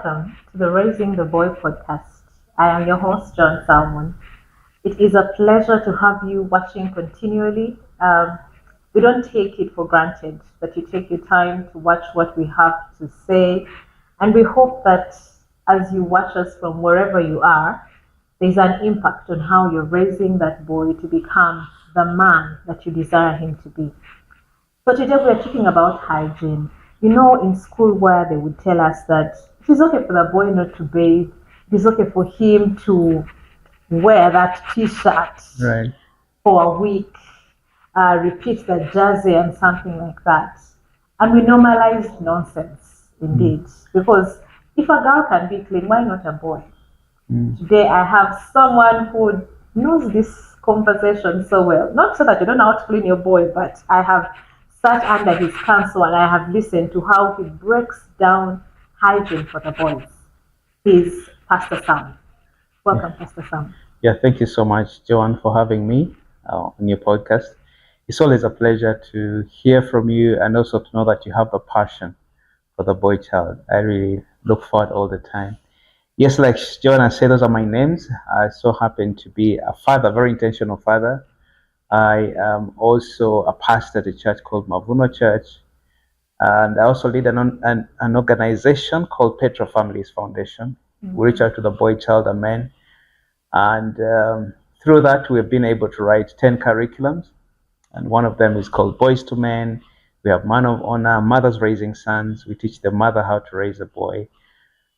welcome to the Raising the Boy podcast. I am your host, John Salmon. It is a pleasure to have you watching continually. We don't take it for granted that you take your time to watch what we have to say, and we hope that as you watch us from wherever you are, there's an impact on how you're raising that boy to become the man that you desire him to be. So today we're talking about hygiene. You know, in school where they would tell us that it is okay for the boy not to bathe, it is okay for him to wear that t-shirt Right. for a week, repeat the jersey and something like that. And we normalize nonsense indeed. Because if a girl can be clean, why not a boy? Today I have someone who knows this conversation so well. Not so that you don't know how to clean your boy, but I have sat under his counsel and I have listened to how he breaks down hygiene for the boys. He's Pastor Sam. Welcome, Pastor Sam. Yeah, thank you so much, Joanne, for having me on your podcast. It's always a pleasure to hear from you and also to know that you have the passion for the boy child. I really look forward all the time. Yes, like Joanna said, those are my names. I so happen to be a father, very intentional father. I am also a pastor at a church called Mavuno Church. And I also lead an organization called Petra Families Foundation. We reach out to the boy, child, and men. And through that, we've been able to write 10 curriculums. And one of them is called Boys to Men. We have Man of Honor, Mothers Raising Sons. We teach the mother how to raise a boy.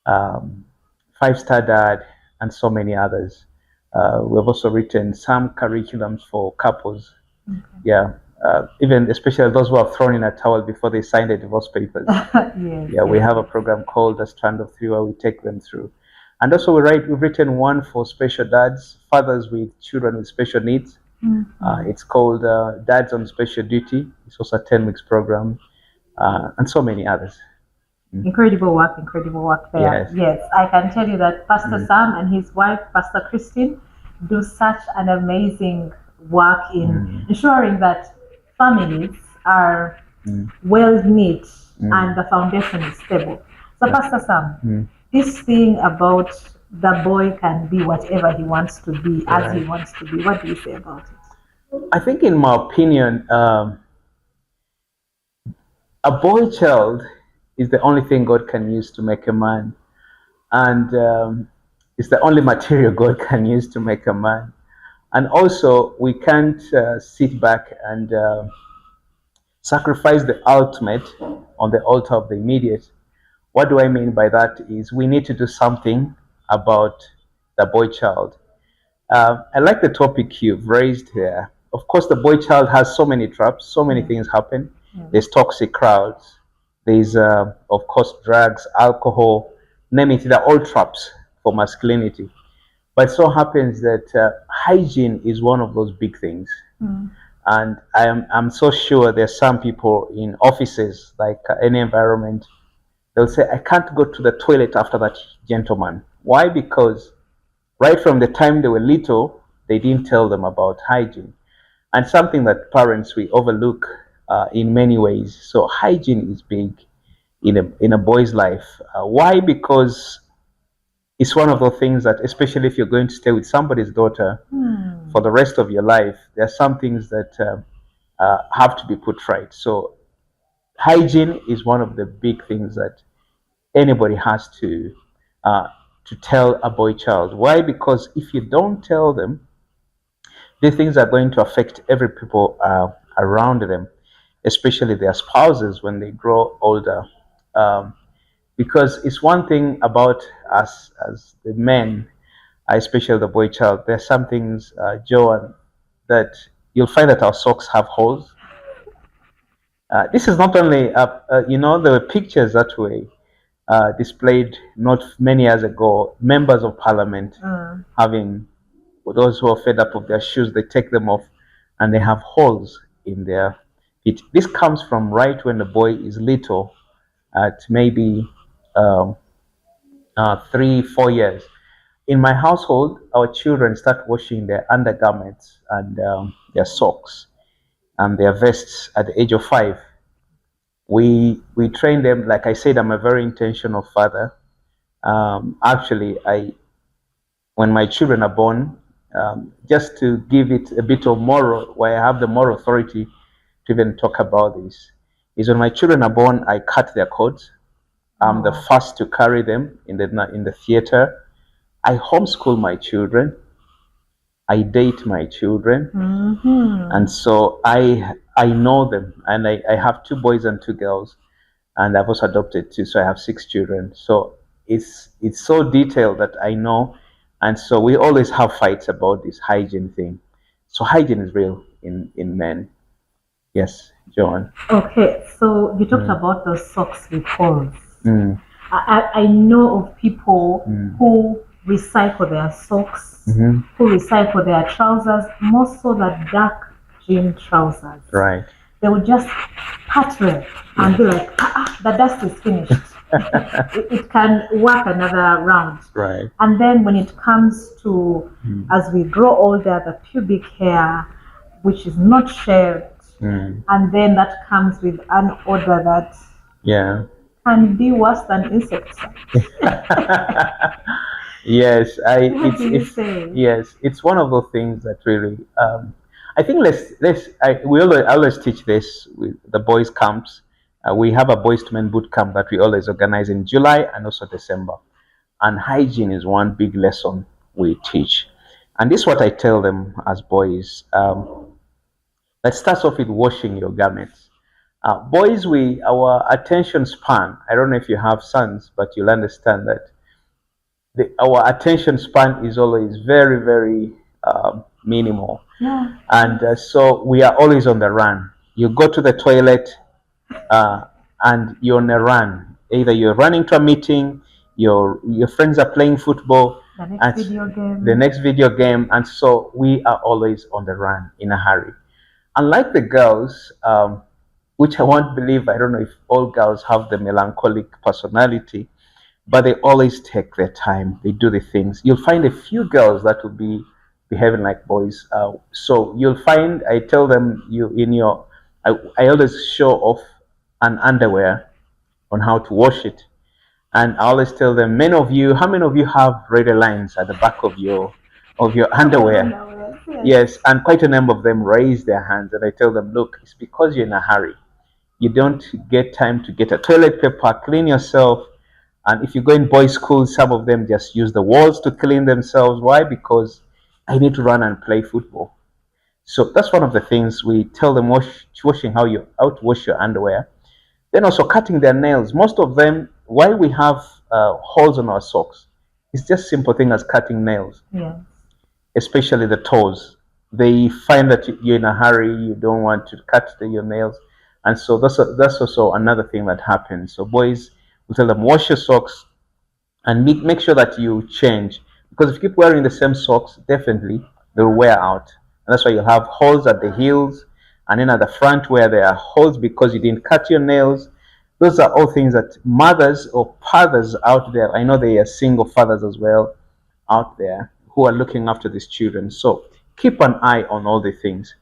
Five-Star Dad, and so many others. We've also written some curriculums for couples. Yeah, even especially those who have thrown in a towel before they sign the divorce papers. We have a program called The Strand of Three where we take them through. And also we've written one for special dads, fathers with children with special needs. It's called Dads on Special Duty. It's also a 10 weeks program, and so many others. Incredible work there. Yes, I can tell you that Pastor Sam and his wife, Pastor Christine, do such an amazing work in ensuring that families are well knit and the foundation is stable. So, Pastor Sam, this thing about the boy can be whatever he wants to be, as he wants to be, what do you say about it? I think, in my opinion, a boy child is the only thing God can use to make a man, and it's the only material God can use to make a man. And also, we can't sit back and sacrifice the ultimate on the altar of the immediate. What do I mean by that is we need to do something about the boy child. I like the topic you've raised here. Of course, the boy child has so many traps, so many things happen. There's toxic crowds. There's, of course, drugs, alcohol, name it, they're all traps for masculinity. But it so happens that hygiene is one of those big things. And I'm so sure there's some people in offices, like any environment, they'll say, I can't go to the toilet after that gentleman. Why? Because right from the time they were little, they didn't tell them about hygiene. And something that parents, we overlook in many ways. So hygiene is big in a boy's life. Why? Because it's one of those things that, especially if you're going to stay with somebody's daughter for the rest of your life, there are some things that have to be put right. So hygiene is one of the big things that anybody has to tell a boy child. Why? Because if you don't tell them, these things are going to affect every people around them, especially their spouses when they grow older. Because it's one thing about us as the men, especially the boy child, there's some things, Joanne, that you'll find that our socks have holes. This is not only, there were pictures that were displayed not many years ago, members of parliament having, those who are fed up of their shoes, they take them off and they have holes in their feet. This comes from right when the boy is little, at maybe 3-4 years. In my household, our children start washing their undergarments and their socks and their vests at the age of 5. We train them. Like I said, I'm a very intentional father. Actually, I when my children are born, just to give it a bit of moral, where I have the moral authority to even talk about this, is when my children are born, I cut their coats. I'm the first to carry them in the theater. I homeschool my children. I date my children, and so I know them, and I have two boys and two girls, and I've also adopted two, so I have six children. So it's so detailed that I know, and so we always have fights about this hygiene thing. So hygiene is real in men. Yes, Joan. Okay, so you talked about the socks with holes. Mm, I know of people mm, who recycle their socks, mhm. who recycle their trousers, more so that dark jean trousers. Right. They would just pat them and be like, the dust is finished. It can work another round. Right. And then when it comes to, Mm, as we grow older, the pubic hair, which is not shaved, mm. and then that comes with an odor that Yeah. can be worse than insecticide. Yes, What do you it's say? yes, it's one of those things that really I think we always teach this with the boys camps. We have a boys to men boot camp that we always organize in July and also December. And hygiene is one big lesson we teach. And this is what I tell them as boys. Let's start off with washing your garments. Boys, our attention span. I don't know if you have sons, but you'll understand that our attention span is always very, very minimal. Yeah. And so we are always on the run. You go to the toilet uh, and you're on a run. Either you're running to a meeting, your friends are playing football, The next and video game. the next video game, and so we are always on the run in a hurry. Unlike the girls, which I won't believe, I don't know if all girls have the melancholic personality, but they always take their time. They do the things. You'll find a few girls that will be behaving like boys. So you'll find I tell them I always show off an underwear on how to wash it, and I always tell them, how many of you have red lines at the back of your underwear? Yes, and quite a number of them raise their hands, and I tell them, look, it's because you're in a hurry. You don't get time to get a toilet paper, clean yourself. And if you go in boys' school, some of them just use the walls to clean themselves. Why? Because I need to run and play football. So that's one of the things we tell them: washing how to wash your underwear. Then also cutting their nails. Most of them, why we have holes on our socks, it's just simple thing as cutting nails, Yeah. especially the toes. They find that you're in a hurry, you don't want to cut your nails, and so that's also another thing that happens. So boys, we tell them wash your socks and make sure that you change, because if you keep wearing the same socks, definitely they'll wear out, and that's why you have holes at the heels and then at the front where there are holes because you didn't cut your nails. Those are all things that mothers or fathers out there, I know they are single fathers as well out there, who are looking after these children. So keep an eye on all the things.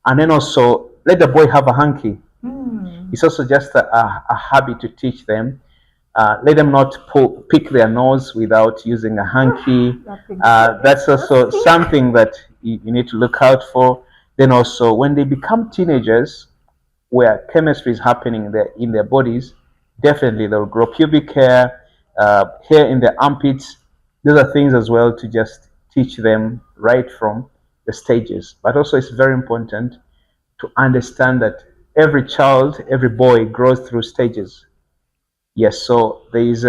And then also let the boy have a hanky. It's also just a habit to teach them. Let them not pick their nose without using a hanky. That's also something that you need to look out for. Then also when they become teenagers, where chemistry is happening in their bodies, definitely they'll grow pubic hair, hair in their armpits. Those are things as well to just teach them right from the stages. But also it's very important to understand that every child, every boy grows through stages. Yes, so there is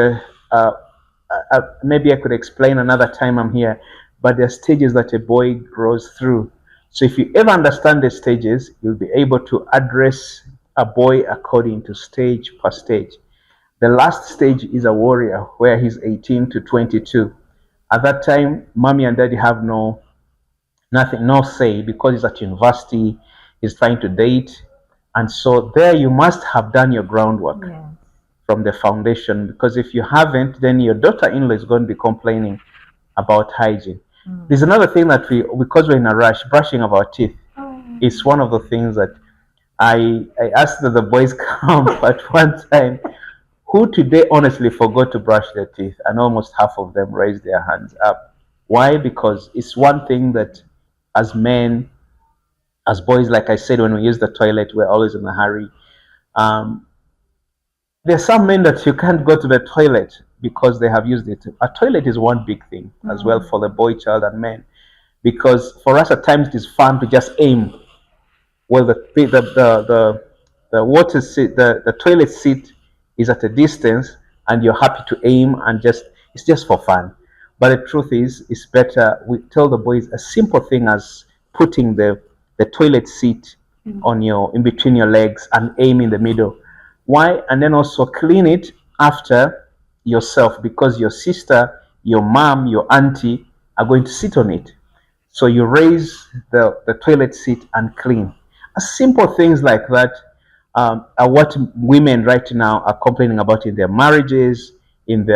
maybe I could explain another time I'm here, but there are stages that a boy grows through. So if you ever understand the stages, you'll be able to address a boy according to stage per stage. The last stage is a warrior, where he's 18 to 22. At that time, mommy and daddy have no say, because he's at university, he's trying to date, and so there you must have done your groundwork. Yeah. From the foundation, because if you haven't, then your daughter-in-law is going to be complaining about hygiene. There's another thing that because we're in a rush, brushing of our teeth is one of the things that I asked that the boys come at one time, Who today honestly forgot to brush their teeth? And almost half of them raised their hands up. Why? Because it's one thing that as men, as boys, like I said, when we use the toilet, we're always in a hurry. Um, there's some men that you can't go to the toilet because they have used it. A toilet is one big thing as well for the boy child and men. Because for us at times it is fun to just aim. Well, the water seat, the toilet seat is at a distance, and you're happy to aim and just it's just for fun. But the truth is, it's better we tell the boys a simple thing as putting the toilet seat on your in between your legs and aim in the middle. Why? And then also clean it after yourself because your sister, your mom, your auntie are going to sit on it. So you raise the toilet seat and clean. Simple things like that are what women right now are complaining about in their marriages, in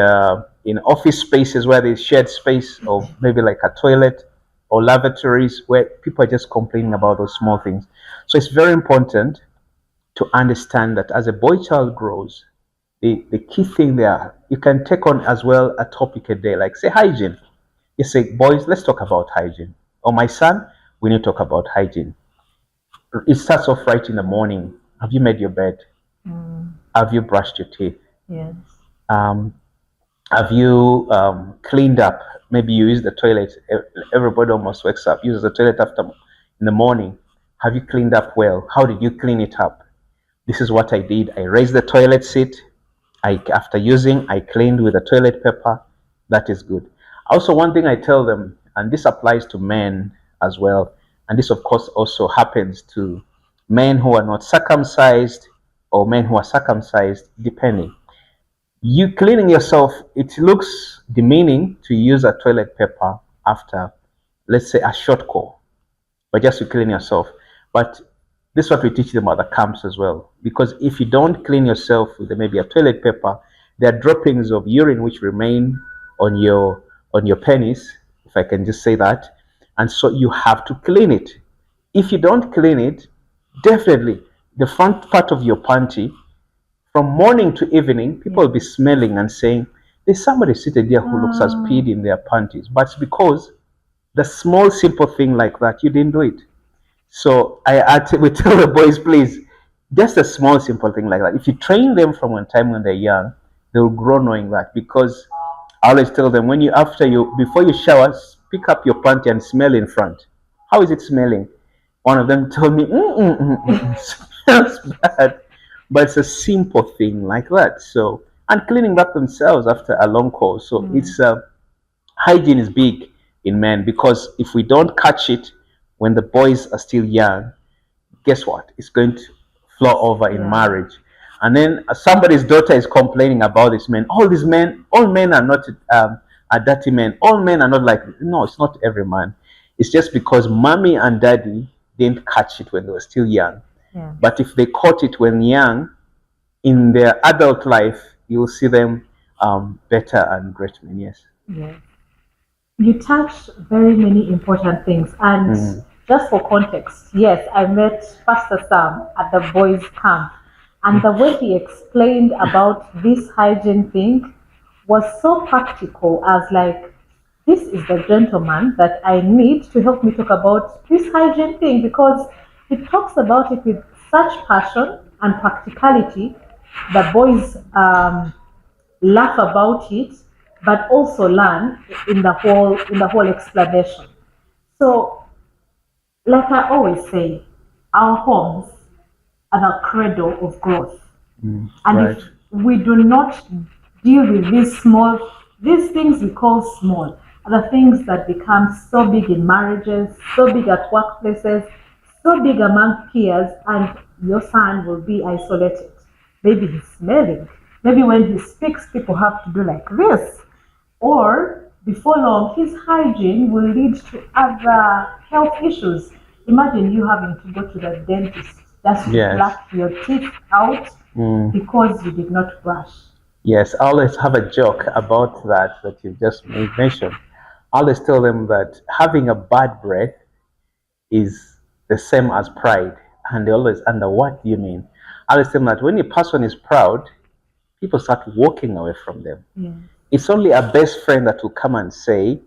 office spaces where there's shared space, or maybe like a toilet or lavatories where people are just complaining about those small things. So it's very important to understand that as a boy child grows, the key thing there, you can take on as well a topic a day, like say hygiene. You say, boys, let's talk about hygiene. Or my son, we need to talk about hygiene. It starts off right in the morning. Have you made your bed? Have you brushed your teeth? Yes. Um, have you cleaned up? Maybe you use the toilet. Everybody almost wakes up, uses the toilet after in the morning. Have you cleaned up well? How did you clean it up? This is what I did. I raised the toilet seat. After using, I cleaned with the toilet paper. That is good. Also, one thing I tell them, and this applies to men as well, and this of course also happens to men who are not circumcised or men who are circumcised, depending. You cleaning yourself, it looks demeaning to use a toilet paper after, let's say, a short call, but just to clean yourself. But this is what we teach them at the camps as well. Because if you don't clean yourself with maybe a toilet paper, there are droppings of urine which remain on your penis, if I can just say that. And so you have to clean it. If you don't clean it, definitely the front part of your panty, from morning to evening, people will be smelling and saying, there's somebody seated there who looks as peed in their panties. But it's because the small, simple thing like that, you didn't do it. So we tell the boys, please, just a small, simple thing like that. If you train them from one time when they're young, they will grow knowing that. Because I always tell them, before you shower, pick up your panty and smell in front. How is it smelling? One of them told me, it smells bad. But it's a simple thing like that. So, and cleaning up themselves after a long call. So it's hygiene is big in men, because if we don't catch it when the boys are still young, guess what? It's going to flow over in marriage. And then somebody's daughter is complaining about this man. All men are not are dirty men. All men are not like, no, it's not every man. It's just because mommy and daddy didn't catch it when they were still young. Yeah. But if they caught it when young, in their adult life, you'll see them better and great men. Yes. Yes. You touched very many important things. And just for context, yes, I met Pastor Sam at the boys' camp. And the way he explained about this hygiene thing was so practical. I was like, this is the gentleman that I need to help me talk about this hygiene thing, because he talks about it with such passion and practicality. The boys laugh about it, but also learn in the whole explanation. So, like I always say, our homes are the cradle of growth. And right. if we do not deal with these things we call small, are the things that become so big in marriages, so big at workplaces, so big among peers, and your son will be isolated. Maybe he's smelling. Maybe when he speaks, people have to do like this. Or before long, his hygiene will lead to other health issues. Imagine you having to go to the dentist just to pluck your teeth out because you did not brush. Yes, I always have a joke about that you just mentioned. I always tell them that having a bad breath is the same as pride. And they always wonder, what do you mean? I always tell them that when a person is proud, people start walking away from them. Yeah. It's only a best friend that will come and say,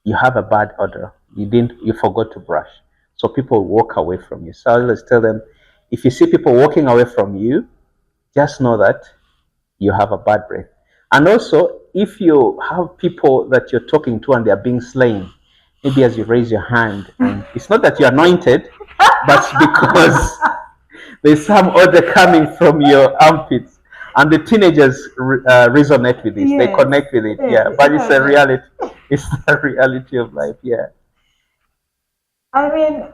you have a bad odor. You forgot to brush. So people walk away from you. So I always tell them, if you see people walking away from you, just know that you have a bad breath. And also, if you have people that you're talking to and they're being slain, maybe as you raise your hand, and it's not that you're anointed, but because there's some odor coming from your armpits, and the teenagers resonate with this. They Yes. connect with it. Yeah, but it's a reality. It's the reality of life. Yeah. I mean,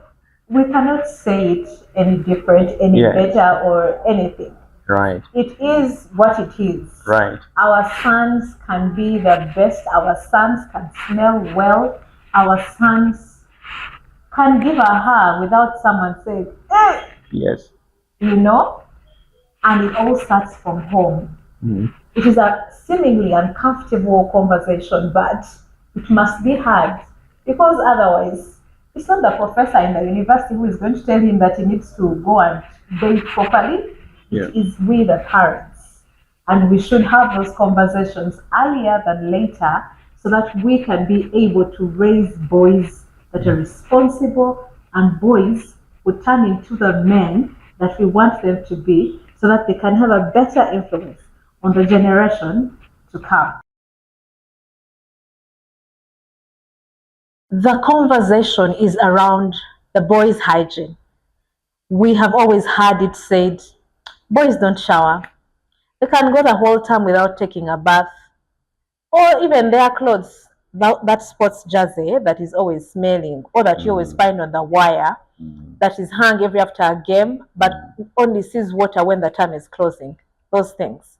we cannot say it any different, any Yeah. better, or anything. Right. It is what it is. Right. Our sons can be the best. Our sons can smell well. Our sons can give a hug without someone saying, "Eh," Yes. you know? And it all starts from home. Mm-hmm. It is a seemingly uncomfortable conversation, but it must be had, because otherwise, it's not the professor in the university who is going to tell him that he needs to go and bathe properly. Yeah. It is we, the parents. And we should have those conversations earlier than later so that we can be able to raise boys that are responsible and boys who turn into the men that we want them to be, so that they can have a better influence on the generation to come. The conversation is around the boys' hygiene. We have always heard it said, boys don't shower. They can go the whole time without taking a bath, or even their clothes, that sports jersey that is always smelling, or that you always find on the wire, that is hung every after a game, but only sees water when the time is closing. Those things.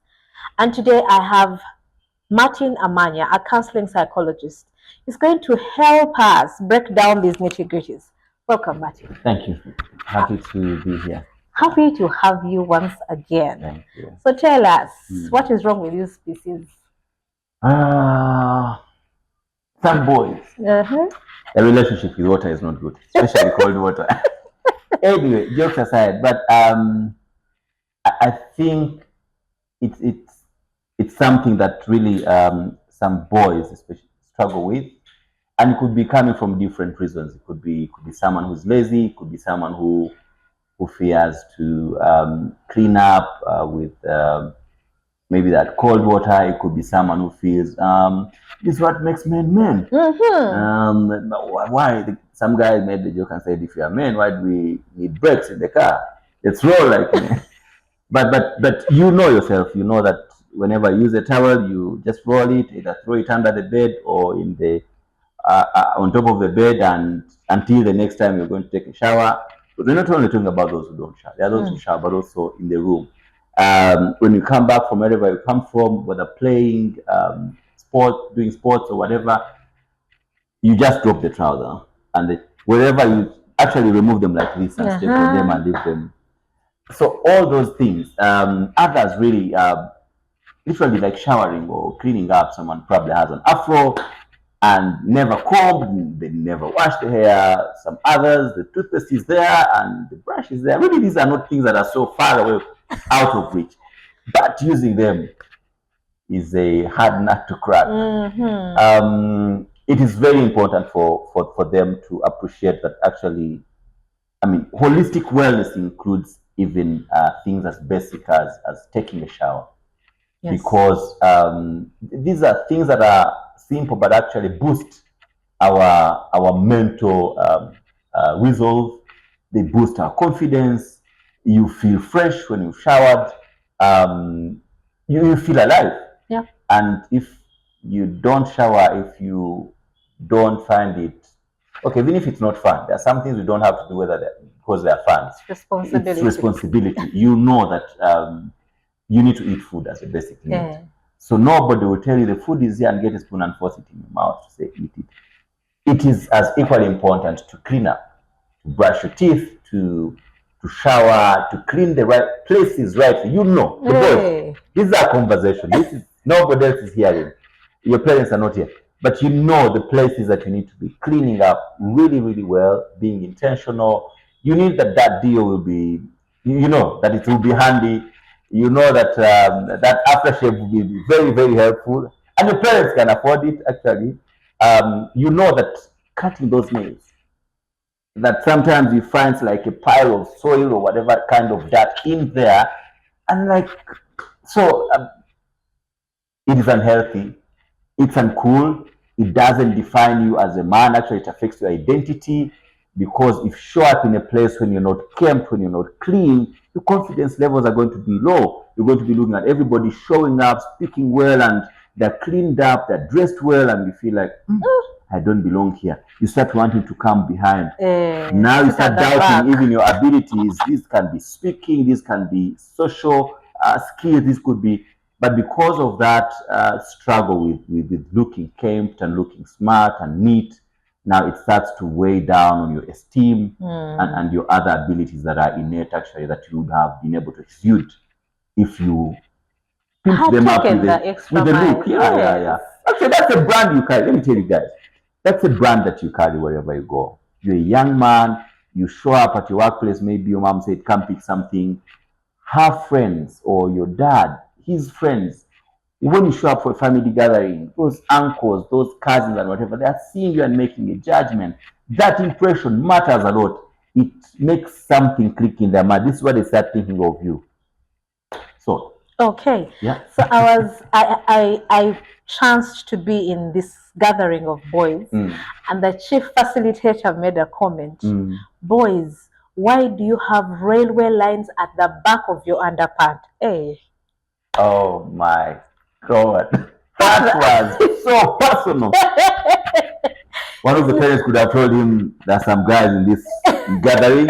And today I have Martin Amanya, a counseling psychologist. He's going to help us break down these nitty-gritties. Welcome, Martin. Thank you. Happy to be here. Happy to have you once again. Thank you. So tell us, what is wrong with this species? Some boys, the relationship with water is not good, especially cold water. Anyway, jokes aside, but I think it's something that really some boys especially struggle with, and it could be coming from different reasons. It could be someone who's lazy. It could be someone who fears to clean up with maybe that cold water. It could be someone who feels this is what makes men men. Why? Some guy made the joke and said, if you are men, why do we need brakes in the car? Let's roll like me. But you know yourself. You know that whenever you use a towel, you just roll it, either throw it under the bed or in the on top of the bed, and until the next time you're going to take a shower. But we're not only talking about those who don't shower. There are those who shower, but also in the room. When you come back from wherever you come from, whether playing, doing sports or whatever, you just drop the trouser, and wherever you actually remove them like this and step on them and leave them. So all those things, others really, literally like showering or cleaning up. Someone probably has an afro and never combed, they never washed the hair. Some others, the toothpaste is there and the brush is there. Really, these are not things that are so far away, out of reach. But using them is a hard nut to crack. It is very important for them to appreciate that actually, I mean, holistic wellness includes even things as basic as taking a shower. Yes. Because these are things that are simple but actually boost our mental resolve. They boost our confidence. You feel fresh when you've showered. You feel alive. Yeah. And if you don't shower, if you don't find it, okay, even if it's not fun, there are some things we don't have to do because they are fun. Responsibility. It's responsibility. You know that you need to eat food as a basic need. Yeah. So nobody will tell you the food is here and get a spoon and force it in your mouth to say eat it. It is as equally important to clean up, to brush your teeth, to shower, to clean the right places, right? You know, the boys. This is our conversation. This is nobody else is hearing. Your parents are not here, but you know the places that you need to be cleaning up really, really well, being intentional. You need that deal will be, you know, that it will be handy. you know that that aftershave will be very, very helpful, and your parents can afford it. Actually, you know that cutting those nails, that sometimes you find like a pile of soil or whatever kind of dirt in there, and like so, it is unhealthy. It's uncool. It doesn't define you as a man. Actually, it affects your identity, because if you show up in a place when you're not kempt, when you're not clean, your confidence levels are going to be low. You're going to be looking at everybody showing up, speaking well, and they're cleaned up, they're dressed well, and you feel like, I don't belong here. You start wanting to come behind. Now you start doubting even your abilities. This can be speaking, this can be social skills, this could be. But because of that struggle with looking kempt and looking smart and neat, now it starts to weigh down on your esteem and your other abilities that are innate, actually, that you would have been able to exude if you pimped them up with the look. Yeah. Actually, that's a brand you carry. Let me tell you guys, that's a brand that you carry wherever you go. You're a young man, you show up at your workplace, maybe your mom said, come pick something. Have friends, or your dad, his friends. When you show up for a family gathering, those uncles, those cousins and whatever, they are seeing you and making a judgment. That impression matters a lot. It makes something click in their mind. This is what they start thinking of you. So okay. Yeah. So I chanced to be in this gathering of boys, and the chief facilitator made a comment. Boys, why do you have railway lines at the back of your underpant? Hey. Oh my God. That was so personal. One of the parents could have told him there's some guys in this gathering.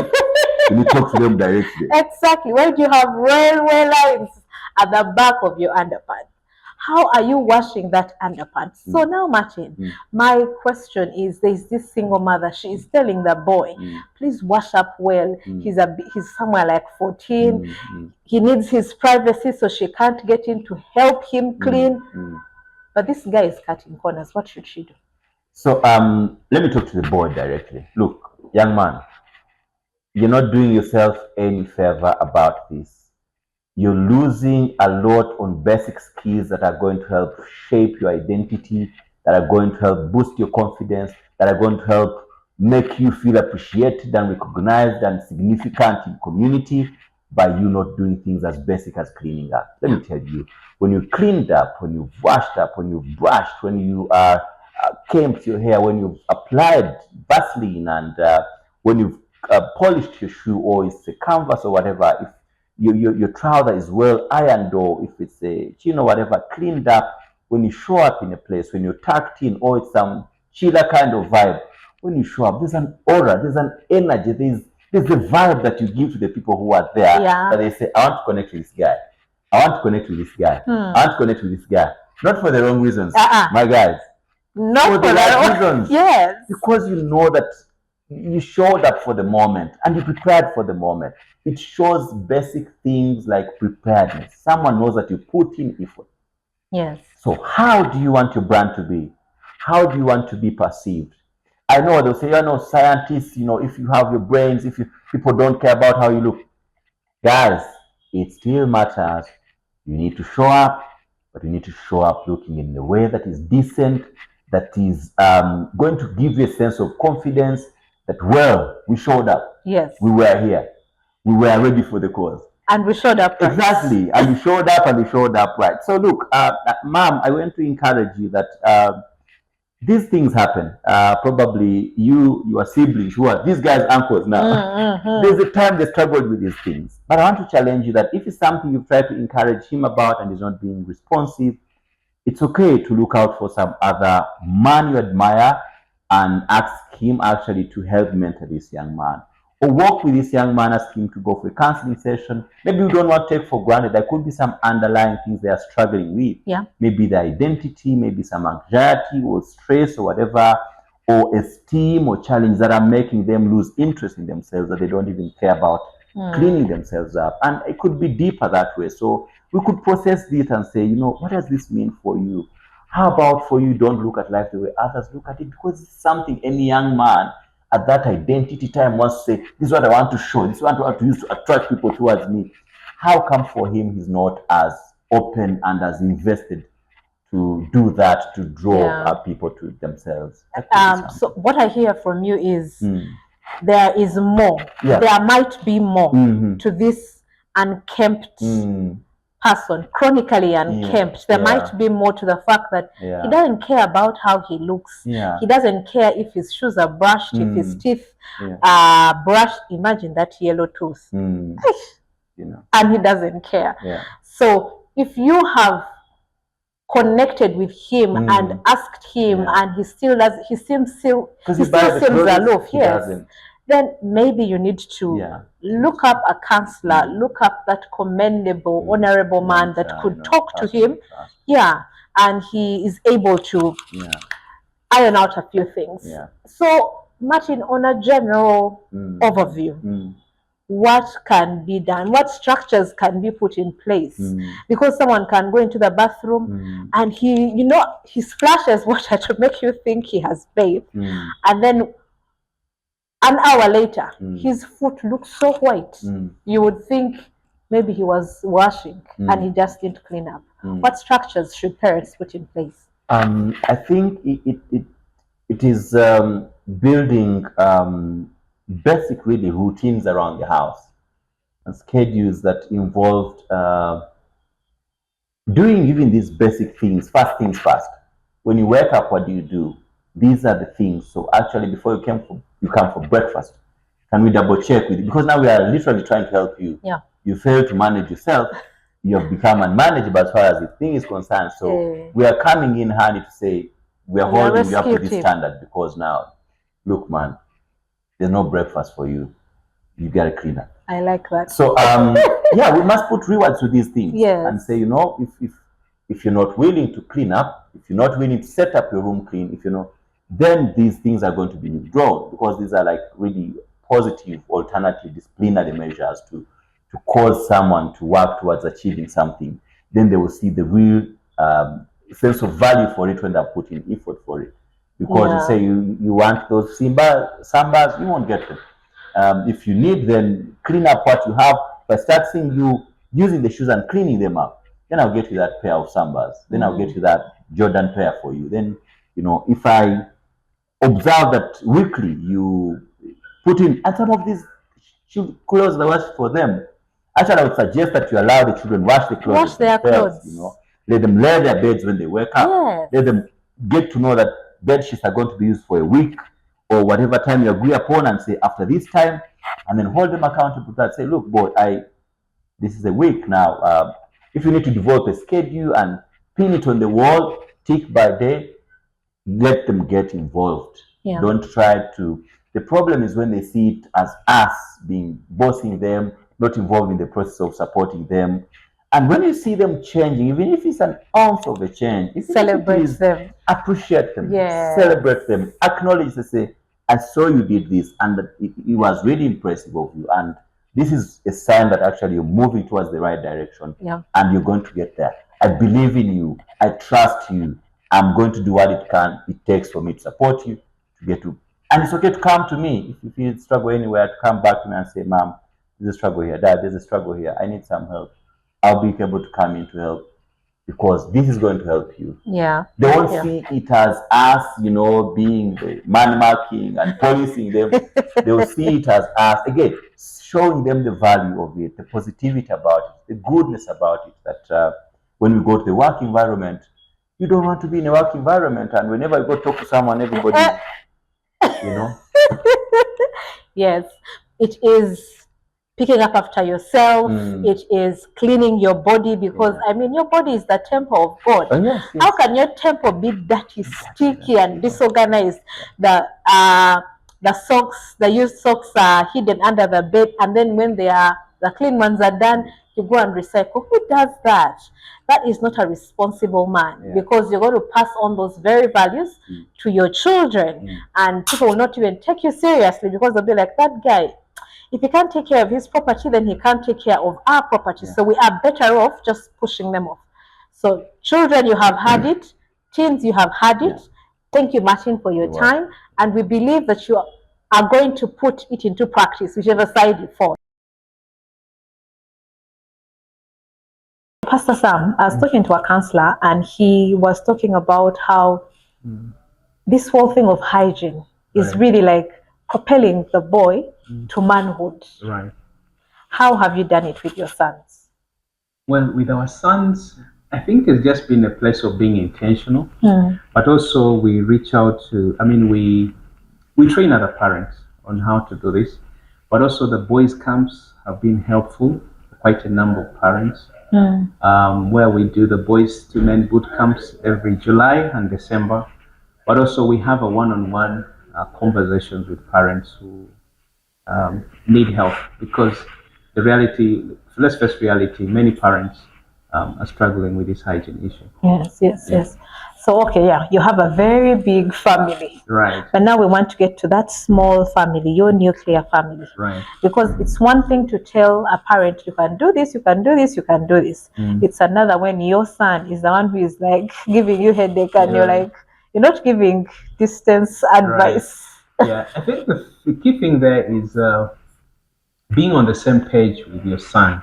You need to talk to them directly. Exactly. Why do you have railway lines at the back of your underpants? How are you washing that underpants? So now, Martin, my question is: there's this single mother. She is telling the boy, "Please wash up well." He's somewhere like 14. He needs his privacy, so she can't get in to help him clean. But this guy is cutting corners. What should she do? So let me talk to the boy directly. Look, young man, you're not doing yourself any favor about this. You're losing a lot on basic skills that are going to help shape your identity, that are going to help boost your confidence, that are going to help make you feel appreciated and recognized and significant in community, by you not doing things as basic as cleaning up. Let me tell you, when you cleaned up, when you've washed up, when you've brushed, when you are kempt your hair, when you've applied Vaseline, and when you've polished your shoe, or it's a canvas or whatever, if your trouser is well ironed, or if it's a chino, whatever, cleaned up, when you show up in a place, when you're tucked in, or it's some chiller kind of vibe, when you show up, there's an aura, there's an energy, there's a vibe that you give to the people who are there, that they say, I want to connect with this guy. I want to connect with this guy. I want to connect with this guy. Not for the wrong reasons, my guys. Not for the right reasons. Yes. Because you know that you showed up for the moment and you prepared for the moment. It shows basic things like preparedness. Someone knows that you put in effort. Yes. So how do you want your brand to be? How do you want to be perceived? I know they'll say, scientists, if you have your brains, if people don't care about how you look. Guys, it still matters. You need to show up, but you need to show up looking in a way that is decent, that is going to give you a sense of confidence that, well, we showed up. Yes. We were here. We were ready for the cause. And we showed up right. Exactly. And we showed up, and we showed up right. So look, ma'am, I want to encourage you that these things happen. Probably your siblings, these guys' uncles now. There's a time they struggled with these things. But I want to challenge you that if it's something you've tried to encourage him about and he's not being responsive, it's okay to look out for some other man you admire and ask him actually to help mentor this young man. Or work with this young man, ask him to go for a counseling session. Maybe you don't want to take for granted. There could be some underlying things they are struggling with. Yeah. Maybe their identity, maybe some anxiety or stress or whatever, or esteem or challenge that are making them lose interest in themselves, that they don't even care about cleaning themselves up. And it could be deeper that way. So we could process this and say, what does this mean for you? How about for you, don't look at life the way others look at it? Because it's something any young man at that identity time wants to say, this is what I want to show, this is what I want to use to attract people towards me. how come for him he's not as open and as invested to do that, to draw people to themselves? So what I hear from you is there is more. There might be more to this unkempt person, chronically unkempt. There might be more to the fact that he doesn't care about how he looks. He doesn't care if his shoes are brushed, if his teeth are brushed. Imagine that yellow tooth. And he doesn't care. So if you have connected with him and asked him and he still seems aloof, then maybe you need to look up a counselor, look up that commendable, honorable man that could talk to him, and he is able to iron out a few things. So Martin, on a general overview, what can be done? What structures can be put in place? Because someone can go into the bathroom and he splashes water to make you think he has bathed, and then an hour later his foot looks so white you would think maybe he was washing and he just didn't clean up. What structures should parents put in place? I think it is building basic really routines around the house and schedules that involved doing even these basic things first. When you wake up, what do? These are the things. So actually, before you come for breakfast, can we double check with you? Because now we are literally trying to help you. You fail to manage yourself, you have become unmanageable as far as the thing is concerned. So we are coming in handy to say we are holding you up to this standard, because now, look, man, there's no breakfast for you. You gotta clean up. I like that. So we must put rewards to these things and say, if you're not willing to clean up, if you're not willing to set up your room clean, then these things are going to be withdrawn, because these are like really positive alternative disciplinary measures to cause someone to work towards achieving something. Then they will see the real sense of value for it when they're putting effort for it. Because you say you want those sambas, you won't get them. If you need, then clean up what you have. If I start seeing you using the shoes and cleaning them up, then I'll get you that pair of sambas. Then I'll get you that Jordan pair for you. Then, if I observe that weekly you put in, and some of these clothes that wash for them, actually I would suggest that you allow the children wash the clothes. Wash their clothes. Let them lay their beds when they wake up. Let them get to know that bed sheets are going to be used for a week or whatever time you agree upon, and say after this time, and then hold them accountable to that. Say, look, boy, this is a week now. If you need to develop a schedule and pin it on the wall, tick by day, let them get involved. Don't try to. The problem is when they see it as us bossing them, not involved in the process of supporting them. And when you see them changing, even if it's an ounce of a change, celebrate them, appreciate them, celebrate them, acknowledge to say, I saw you did this, and it was really impressive of you. And this is a sign that actually you're moving towards the right direction, and you're going to get there. I believe in you. I trust you. I'm going to do what it takes for me to support you to get to. And it's okay to come to me if you struggle anywhere, to come back to me and say, Mom, there's a struggle here. Dad, there's a struggle here. I need some help. I'll be able to come in to help, because this is going to help you. They won't see it as us, being the man marking and policing them. They will see it as us, again, showing them the value of it, the positivity about it, the goodness about it, that when we go to the work environment, you don't want to be in a work environment, and whenever you go talk to someone, everybody, Yes, it is picking up after yourself. It is cleaning your body, because your body is the temple of God. How can your temple be dirty, sticky, and disorganized? The socks, the used socks are hidden under the bed, and then when the clean ones are done, you go and recycle. Who does that? That is not a responsible man, because you're going to pass on those very values to your children, and people will not even take you seriously, because they'll be like, that guy, if he can't take care of his property, then he can't take care of our property. So we are better off just pushing them off. So children, you have had it. Teens, you have had it. Thank you, Martin, for your time. And we believe that you are going to put it into practice, whichever side you fall. Pastor Sam, I was talking to a counselor, and he was talking about how this whole thing of hygiene is really like propelling the boy to manhood. Right. How have you done it with your sons? Well, with our sons, I think it's just been a place of being intentional, but also we reach out to, we train other parents on how to do this, but also the boys' camps have been helpful, quite a number of parents, where we do the boys to men boot camps every July and December, but also we have a one-on-one conversations with parents who need help, because the reality, let's face reality, many parents are struggling with this hygiene issue. Yes. So, you have a very big family. Right. But now we want to get to that small family, your nuclear family. Right. Because it's one thing to tell a parent, you can do this, you can do this, you can do this. It's another when your son is the one who is like giving you headache, and you're like, you're not giving distance advice. Yeah, I think the key thing there is being on the same page with your son.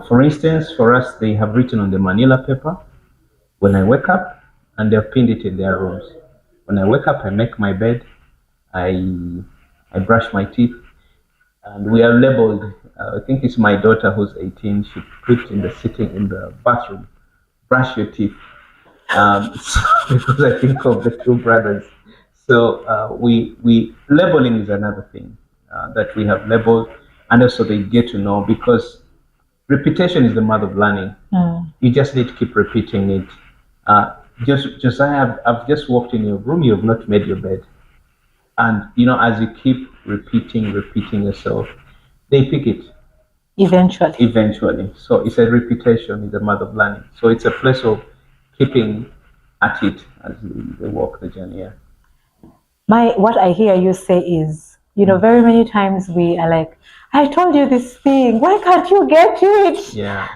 For instance, for us, they have written on the manila paper, when I wake up, and they've pinned it in their rooms. When I wake up, I make my bed, I brush my teeth, and we are labeled. I think it's my daughter who's 18. She put in the bathroom, brush your teeth, because I think of the two brothers. So we labeling is another thing that we have labeled, and also they get to know, because repetition is the mother of learning. You just need to keep repeating it. Josiah, I've just walked in your room, you have not made your bed. And, as you keep repeating yourself, they pick it. Eventually. So it's a repetition, is the mother of learning. So it's a place of keeping at it as they walk the journey. Yeah. What I hear you say is, very many times we are like, I told you this thing, why can't you get to it? Yeah.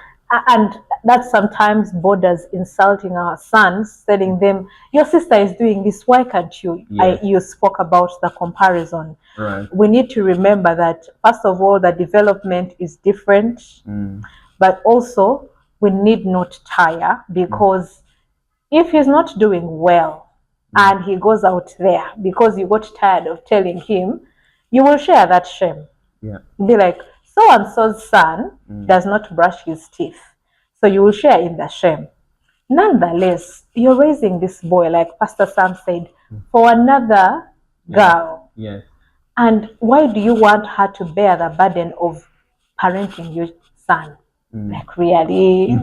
And that sometimes borders insulting our sons, telling them, your sister is doing this, why can't you? Yes. You spoke about the comparison. Right. We need to remember that, first of all, the development is different, but also we need not tire, because if he's not doing well and he goes out there because you got tired of telling him, you will share that shame. Yeah. Be like, so-and-so's son does not brush his teeth. So you will share in the shame. Nonetheless, you're raising this boy, like Pastor Sam said, for another girl. Yes. And why do you want her to bear the burden of parenting your son? Like, really?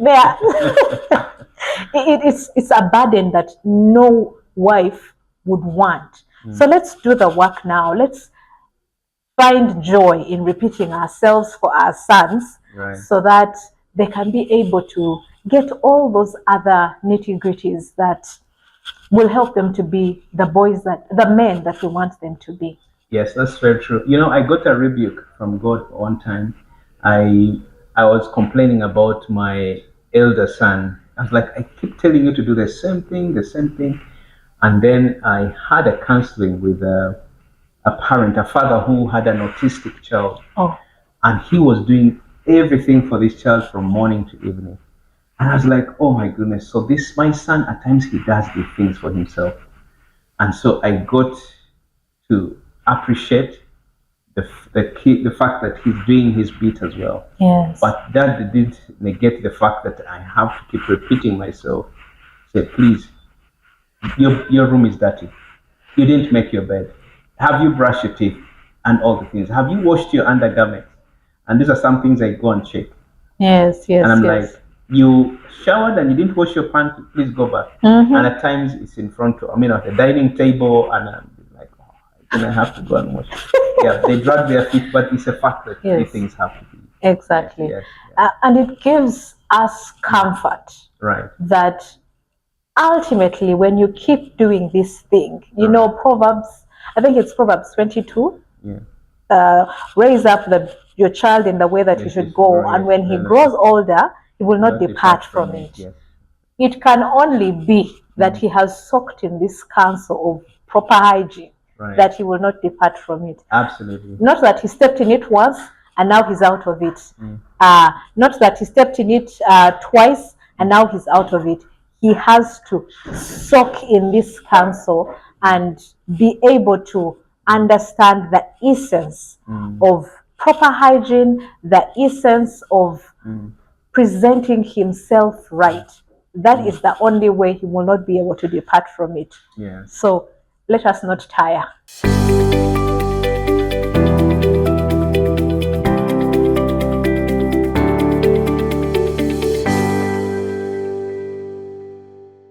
It's a burden that no wife would want. So let's do the work now. Let's find joy in repeating ourselves for our sons, so that they can be able to get all those other nitty-gritties that will help them to be the men that we want them to be. Yes, that's very true. I got a rebuke from God one time. I was complaining about my elder son. I was like, I keep telling you to do the same thing. And then I had a counseling with a father who had an autistic child. And he was doing everything for this child from morning to evening. And I was like, oh my goodness. So my son, at times he does these things for himself. And so I got to appreciate the fact that he's doing his bit as well. Yes. But that didn't negate the fact that I have to keep repeating myself. Say, please, your room is dirty. You didn't make your bed. Have you brushed your teeth? And all the things. Have you washed your undergarments? And these are some things I go and check. Yes. And I'm like, you showered and you didn't wash your pants, please go back. And at times it's in front of, at the dining table, and I'm like, I have to go and wash. Yeah, they drag their feet, but it's a fact that these things have to be. Exactly. Yes. And it gives us comfort. Right. That ultimately, when you keep doing this thing, Proverbs, I think it's Proverbs 22. Yeah. Raise up your child in the way that he should go, and when he grows older, he will not depart from it. Yes. It can only be that he has soaked in this counsel of proper hygiene, that he will not depart from it. Absolutely. Not that he stepped in it once and now he's out of it. Mm. Not that he stepped in it twice and now he's out of it. He has to soak in this counsel and be able to understand the essence of proper hygiene, the essence of presenting himself right. That is the only way he will not be able to depart from it. Yes. So let us not tire.